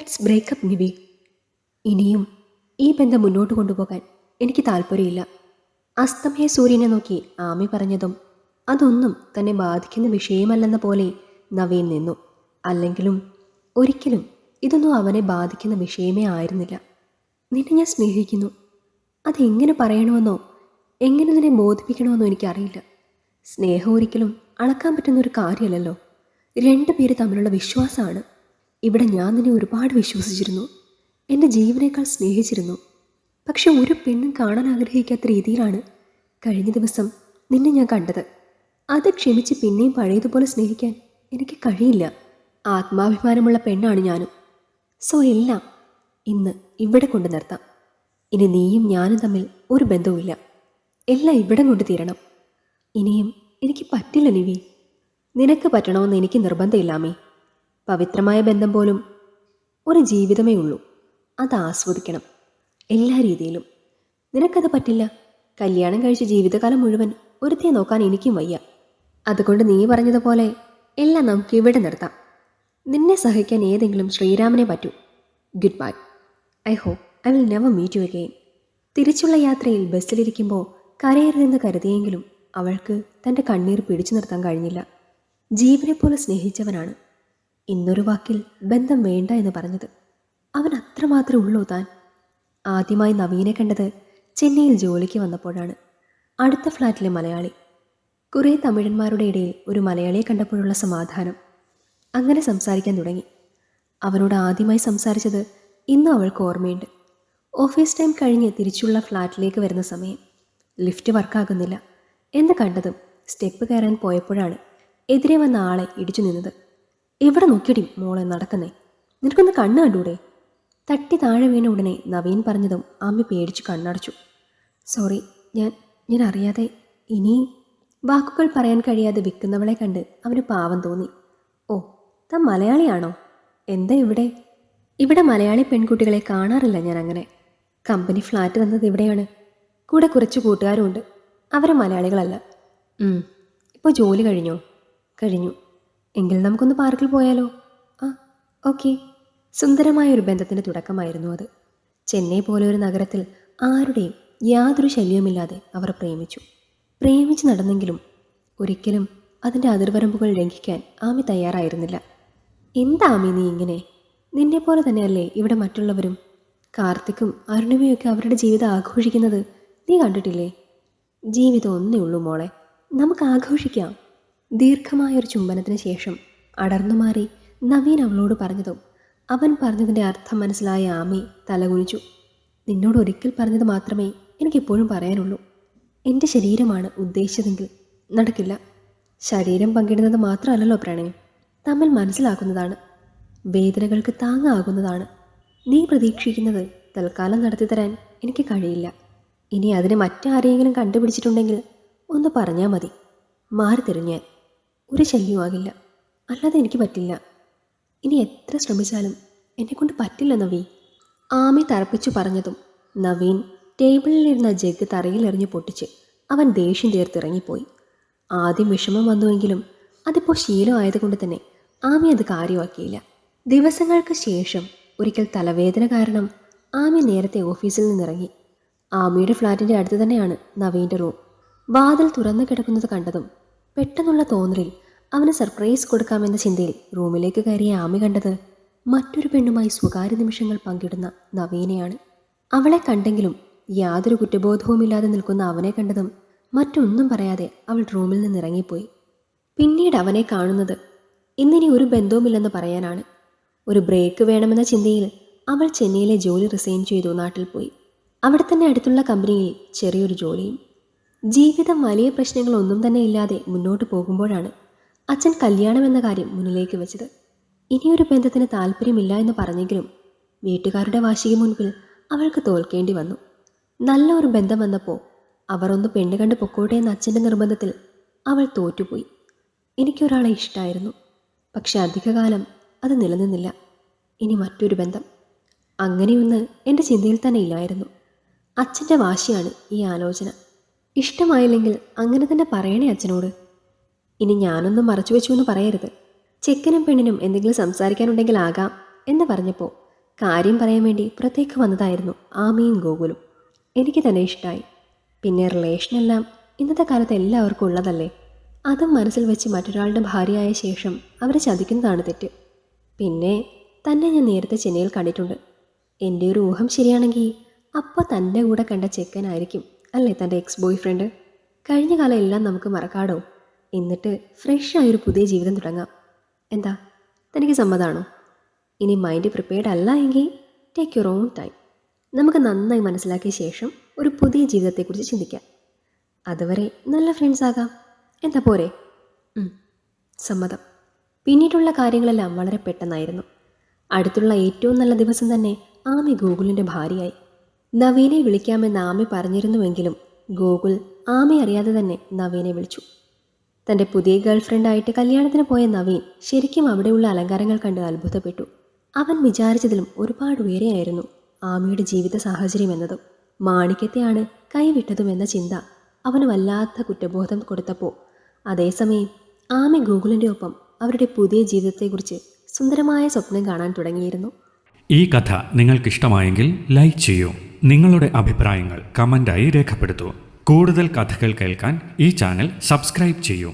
Let's breakup Nivi. ഇനിയും ഈ ബന്ധം മുന്നോട്ട് കൊണ്ടുപോകാൻ എനിക്ക് താല്പര്യമില്ല. അസ്തമയ സൂര്യനെ നോക്കി ആമി പറഞ്ഞതും അതൊന്നും തന്നെ ബാധിക്കുന്ന വിഷയമല്ലെന്ന പോലെ നവീൻ നിന്നു. അല്ലെങ്കിലും ഒരിക്കലും ഇതൊന്നും അവനെ ബാധിക്കുന്ന വിഷയമേ ആയിരുന്നില്ല. നിന്നെ ഞാൻ സ്നേഹിക്കുന്നു. അതെങ്ങനെ പറയണമെന്നോ എങ്ങനെ നിന്നെ ബോധിപ്പിക്കണമെന്നോ എനിക്കറിയില്ല. സ്നേഹം ഒരിക്കലും അളക്കാൻ പറ്റുന്ന ഒരു കാര്യമല്ലല്ലോ. രണ്ടുപേര് തമ്മിലുള്ള വിശ്വാസമാണ്. ഇവിടെ ഞാൻ നിന്നെ ഒരുപാട് വിശ്വസിച്ചിരുന്നു, എൻ്റെ ജീവനേക്കാൾ സ്നേഹിച്ചിരുന്നു. പക്ഷെ ഒരു പെണ്ണും കാണാൻ ആഗ്രഹിക്കാത്ത രീതിയിലാണ് കഴിഞ്ഞ ദിവസം നിന്നെ ഞാൻ കണ്ടത്. അത് ക്ഷമിച്ച് പിന്നെയും പഴയതുപോലെ സ്നേഹിക്കാൻ എനിക്ക് കഴിയില്ല. ആത്മാഭിമാനമുള്ള പെണ്ണാണ് ഞാനും. സോ എല്ലാം ഇന്ന് ഇവിടെ കൊണ്ട് നിർത്താം. ഇനി നീയും ഞാനും തമ്മിൽ ഒരു ബന്ധവുമില്ല. എല്ലാം ഇവിടെ കൊണ്ട് തീരണം. ഇനിയും എനിക്ക് പറ്റില്ല നിവി. നിനക്ക് പറ്റണമെന്ന് എനിക്ക് നിർബന്ധമില്ലാമേ. പവിത്രമായ ബന്ധം പോലും ഒരു ജീവിതമേ ഉള്ളൂ. അത് ആസ്വദിക്കണം എല്ലാ രീതിയിലും. നിനക്കത് പറ്റില്ല. കല്യാണം കഴിച്ച് ജീവിതകാലം മുഴുവൻ ഒരുത്തെ നോക്കാൻ എനിക്കും വയ്യ. അതുകൊണ്ട് നീ പറഞ്ഞതുപോലെ എല്ലാം നമുക്ക് ഇവിടെ നിർത്താം. നിന്നെ സഹിക്കാൻ ഏതെങ്കിലും ശ്രീരാമനെ പറ്റൂ. Goodbye. I hope I will never meet you again. തിരിച്ചുള്ള യാത്രയിൽ ബസ്സിലിരിക്കുമ്പോൾ കരയരുതെന്ന് കരുതിയെങ്കിലും അവൾക്ക് തൻ്റെ കണ്ണീർ പിടിച്ചു നിർത്താൻ കഴിഞ്ഞില്ല. ജീവനെപ്പോലെ സ്നേഹിച്ചവനാണ് ഇന്നൊരു വാക്കിൽ ബന്ധം വേണ്ട എന്ന് പറഞ്ഞത്. അവൻ അത്രമാത്രമേ ഉള്ളൂ താൻ. ആദ്യമായി നവീനെ കണ്ടത് ചെന്നൈയിൽ ജോലിക്ക് വന്നപ്പോഴാണ്. അടുത്ത ഫ്ലാറ്റിലെ മലയാളി. കുറേ തമിഴന്മാരുടെ ഇടയിൽ ഒരു മലയാളിയെ കണ്ടപ്പോഴുള്ള സമാധാനം. അങ്ങനെ സംസാരിക്കാൻ തുടങ്ങി. അവനോട് ആദ്യമായി സംസാരിച്ചത് ഇന്നും അവൾക്ക് ഓർമ്മയുണ്ട്. ഓഫീസ് ടൈം കഴിഞ്ഞ് തിരിച്ചുള്ള ഫ്ലാറ്റിലേക്ക് വരുന്ന സമയം. ലിഫ്റ്റ് വർക്കാകുന്നില്ല എന്ന് കണ്ടതും സ്റ്റെപ്പ് കയറാൻ പോയപ്പോഴാണ് എതിരെ വന്ന ആളെ ഇടിച്ചു നിന്നത്. എവിടെ നോക്കിയടി മോളെ നടക്കുന്നേ, നിനക്കൊന്ന് കണ്ണ് കണ്ടൂടെ? തട്ടി താഴെ വീണ ഉടനെ നവീൻ പറഞ്ഞതും ആമി പേടിച്ചു കണ്ണടച്ചു. സോറി, ഞാൻ അറിയാതെ. ഇനി വാക്കുകൾ പറയാൻ കഴിയാതെ വിൽക്കുന്നവളെ കണ്ട് അവന് പാവം തോന്നി. ഓ, താൻ മലയാളിയാണോ? എന്താ ഇവിടെ? ഇവിടെ മലയാളി പെൺകുട്ടികളെ കാണാറില്ല ഞാൻ അങ്ങനെ. കമ്പനി ഫ്ലാറ്റ് തന്നത് ഇവിടെയാണ്. കൂടെ കുറച്ച് കൂട്ടുകാരുമുണ്ട്. അവരെ മലയാളികളല്ല. ഇപ്പോൾ ജോലി കഴിഞ്ഞോ? കഴിഞ്ഞു. എങ്കിൽ നമുക്കൊന്ന് പാർക്കിൽ പോയാലോ? ആ, ഓക്കെ. സുന്ദരമായൊരു ബന്ധത്തിൻ്റെ തുടക്കമായിരുന്നു അത്. ചെന്നൈ പോലെ ഒരു നഗരത്തിൽ ആരുടെയും യാതൊരു ശല്യവുമില്ലാതെ അവർ പ്രേമിച്ച് നടന്നെങ്കിലും ഒരിക്കലും അതിൻ്റെ അതിർവരമ്പുകൾ ലംഘിക്കാൻ ആമി തയ്യാറായിരുന്നില്ല. എന്താ ആമി നീ ഇങ്ങനെ? നിന്നെപ്പോലെ തന്നെയല്ലേ ഇവിടെ മറ്റുള്ളവരും? കാർത്തിക്കും അരുണിമയൊക്കെ അവരുടെ ജീവിതം ആഘോഷിക്കുന്നത് നീ കണ്ടിട്ടില്ലേ? ജീവിതം ഒന്നേ ഉള്ളൂ മോളെ, നമുക്ക് ആഘോഷിക്കാം. ദീർഘമായൊരു ചുംബനത്തിന് ശേഷം അടർന്നുമാറി നവീൻ അവളോട് പറഞ്ഞതും അവൻ പറഞ്ഞതിൻ്റെ അർത്ഥം മനസ്സിലായ ആമി തലകുനിച്ചു. നിന്നോട് ഒരിക്കൽ പറഞ്ഞത് മാത്രമേ എനിക്കെപ്പോഴും പറയാനുള്ളൂ. എൻ്റെ ശരീരമാണ് ഉദ്ദേശിച്ചതെങ്കിൽ നടക്കില്ല. ശരീരം പങ്കിടുന്നത് മാത്രമല്ലല്ലോ പ്രണയം, തമ്മിൽ മനസ്സിലാക്കുന്നതാണ്, വേദനകൾക്ക് താങ്ങാകുന്നതാണ്. നീ പ്രതീക്ഷിക്കുന്നത് തൽക്കാലം നടത്തിത്തരാൻ എനിക്ക് കഴിയില്ല. ഇനി അതിന് മറ്റാരെങ്കിലും കണ്ടുപിടിച്ചിട്ടുണ്ടെങ്കിൽ ഒന്ന് പറഞ്ഞാൽ മതി. മാറി തരും ഞാൻ. ഒരു ശല്യമാകില്ല. അല്ലാതെ എനിക്ക് പറ്റില്ല. ഇനി എത്ര ശ്രമിച്ചാലും എന്നെക്കൊണ്ട് പറ്റില്ല നവീൻ. ആമി തറപ്പിച്ചു പറഞ്ഞതും നവീൻ ടേബിളിലിരുന്ന ജഗ് തറയിലെറിഞ്ഞു പൊട്ടിച്ച് അവൻ ദേഷ്യം തീർത്തിറങ്ങിപ്പോയി. ആദ്യം വിഷമം വന്നുവെങ്കിലും അതിപ്പോൾ ശീലമായതുകൊണ്ട് തന്നെ ആമി അത് കാര്യമാക്കിയില്ല. ദിവസങ്ങൾക്ക് ശേഷം ഒരിക്കൽ തലവേദന കാരണം ആമി നേരത്തെ ഓഫീസിൽ നിന്നിറങ്ങി. ആമിയുടെ ഫ്ലാറ്റിൻ്റെ അടുത്ത് തന്നെയാണ് നവീൻ്റെ റൂം. വാതിൽ തുറന്നു കിടക്കുന്നത് കണ്ടതും പെട്ടെന്നുള്ള തോന്നലിൽ അവന് സർപ്രൈസ് കൊടുക്കാമെന്ന ചിന്തയിൽ റൂമിലേക്ക് കയറിയ ആമി കണ്ടത് മറ്റൊരു പെണ്ണുമായി സ്വകാര്യ നിമിഷങ്ങൾ പങ്കിടുന്ന നവീനെയാണ്. അവളെ കണ്ടെങ്കിലും യാതൊരു കുറ്റബോധവുമില്ലാതെ നിൽക്കുന്ന അവനെ കണ്ടതും മറ്റൊന്നും പറയാതെ അവൾ റൂമിൽ നിന്നിറങ്ങിപ്പോയി. പിന്നീട് അവനെ കാണുന്നത് ഇന്നിനി ഒരു ബന്ധവുമില്ലെന്ന് പറയാനാണ്. ഒരു ബ്രേക്ക് വേണമെന്ന ചിന്തയിൽ അവൾ ചെന്നൈയിലെ ജോലി റിസൈൻ ചെയ്തു നാട്ടിൽ പോയി. അവിടെ തന്നെ അടുത്തുള്ള കമ്പനിയിൽ ചെറിയൊരു ജോലിയും. ജീവിതം വലിയ പ്രശ്നങ്ങളൊന്നും തന്നെ ഇല്ലാതെ മുന്നോട്ട് പോകുമ്പോഴാണ് അച്ഛൻ കല്യാണം എന്ന കാര്യം മുന്നിലേക്ക് വെച്ചത്. ഇനിയൊരു ബന്ധത്തിന് താല്പര്യമില്ല എന്ന് പറഞ്ഞെങ്കിലും വീട്ടുകാരുടെ വാശിക്ക് മുൻപിൽ അവൾക്ക് തോൽക്കേണ്ടി വന്നു. നല്ല ഒരു ബന്ധം വന്നപ്പോൾ അവർ ഒന്ന് പെണ്ണ് കണ്ട് പൊക്കോട്ടെ എന്ന അച്ഛൻ്റെ നിർബന്ധത്തിൽ അവൾ തോറ്റുപോയി. എനിക്കൊരാളെ ഇഷ്ടമായിരുന്നു, പക്ഷെ അധികകാലം അത് നിലനിന്നില്ല. ഇനി മറ്റൊരു ബന്ധം അങ്ങനെയൊന്ന് എൻ്റെ ചിന്തയിൽ തന്നെ ഇല്ലായിരുന്നു. അച്ഛൻ്റെ വാശിയാണ് ഈ ആലോചന. ഇഷ്ടമായില്ലെങ്കിൽ അങ്ങനെ തന്നെ പറയണേ അച്ഛനോട്. ഇനി ഞാനൊന്നും മറച്ചു വെച്ചു എന്ന് പറയരുത്. ചെക്കനും പെണ്ണിനും എന്തെങ്കിലും സംസാരിക്കാനുണ്ടെങ്കിൽ ആകാം എന്ന് പറഞ്ഞപ്പോൾ കാര്യം പറയാൻ വേണ്ടി പുറത്തേക്ക് വന്നതായിരുന്നു ആമിയും ഗോകുലും. എനിക്ക് തന്നെ ഇഷ്ടമായി. പിന്നെ റിലേഷനെല്ലാം ഇന്നത്തെ കാലത്ത് എല്ലാവർക്കും ഉള്ളതല്ലേ. അതും മനസ്സിൽ വെച്ച് മറ്റൊരാളുടെ ഭാര്യയായ ശേഷം അവരെ ചതിക്കുന്നതാണ് തെറ്റ്. പിന്നെ തന്നെ ഞാൻ നേരത്തെ ചെന്നൈയിൽ കണ്ടിട്ടുണ്ട്. എൻ്റെ ഒരു ഊഹം ശരിയാണെങ്കിൽ അപ്പോൾ തൻ്റെ കൂടെ കണ്ട ചെക്കനായിരിക്കും അല്ലേ തൻ്റെ എക്സ് ബോയ് ഫ്രണ്ട്. കഴിഞ്ഞ കാലം എല്ലാം നമുക്ക് മറക്കാടോ. എന്നിട്ട് ഫ്രഷായൊരു പുതിയ ജീവിതം തുടങ്ങാം. എന്താ, തനിക്ക് സമ്മതമാണോ? ഇനി മൈൻഡ് പ്രിപ്പയർഡ് അല്ല എങ്കിൽ ടേക്ക് യുവർ ഓൺ ടൈം. നമുക്ക് നന്നായി മനസ്സിലാക്കിയ ശേഷം ഒരു പുതിയ ജീവിതത്തെക്കുറിച്ച് ചിന്തിക്കാം. അതുവരെ നല്ല ഫ്രണ്ട്സ് ആകാം. എന്താ പോരെ? സമ്മതം. പിന്നീടുള്ള കാര്യങ്ങളെല്ലാം വളരെ പെട്ടെന്നായിരുന്നു. അടുത്തുള്ള ഏറ്റവും നല്ല ദിവസം തന്നെ ആമി ഗോകുലിൻ്റെ ഭാര്യയായി. നവീനെ വിളിക്കാമെന്ന് ആമി പറഞ്ഞിരുന്നുവെങ്കിലും ഗോകുൽ ആമി അറിയാതെ തന്നെ നവീനെ വിളിച്ചു. തൻ്റെ പുതിയ ഗേൾ ഫ്രണ്ടായിട്ട് കല്യാണത്തിന് പോയ നവീൻ ശരിക്കും അവിടെയുള്ള അലങ്കാരങ്ങൾ കണ്ട് അത്ഭുതപ്പെട്ടു. അവൻ വിചാരിച്ചതിലും ഒരുപാട് ഉയരെയായിരുന്നു ആമിയുടെ ജീവിത സാഹചര്യം എന്നതും. മാണിക്യത്തെയാണ് കൈവിട്ടതുമെന്ന ചിന്ത അവന് വല്ലാത്ത കുറ്റബോധം കൊടുത്തപ്പോൾ അതേസമയം ആമി ഗോകുലിൻ്റെ ഒപ്പം അവരുടെ പുതിയ ജീവിതത്തെക്കുറിച്ച് സുന്ദരമായ സ്വപ്നം കാണാൻ തുടങ്ങിയിരുന്നു. ഈ കഥ നിങ്ങൾക്കിഷ്ടമായെങ്കിൽ ലൈക്ക് ചെയ്യൂ. നിങ്ങളുടെ അഭിപ്രായങ്ങൾ കമൻ്റായി രേഖപ്പെടുത്തൂ. കൂടുതൽ കഥകൾ കേൾക്കാൻ ഈ ചാനൽ സബ്സ്ക്രൈബ് ചെയ്യൂ.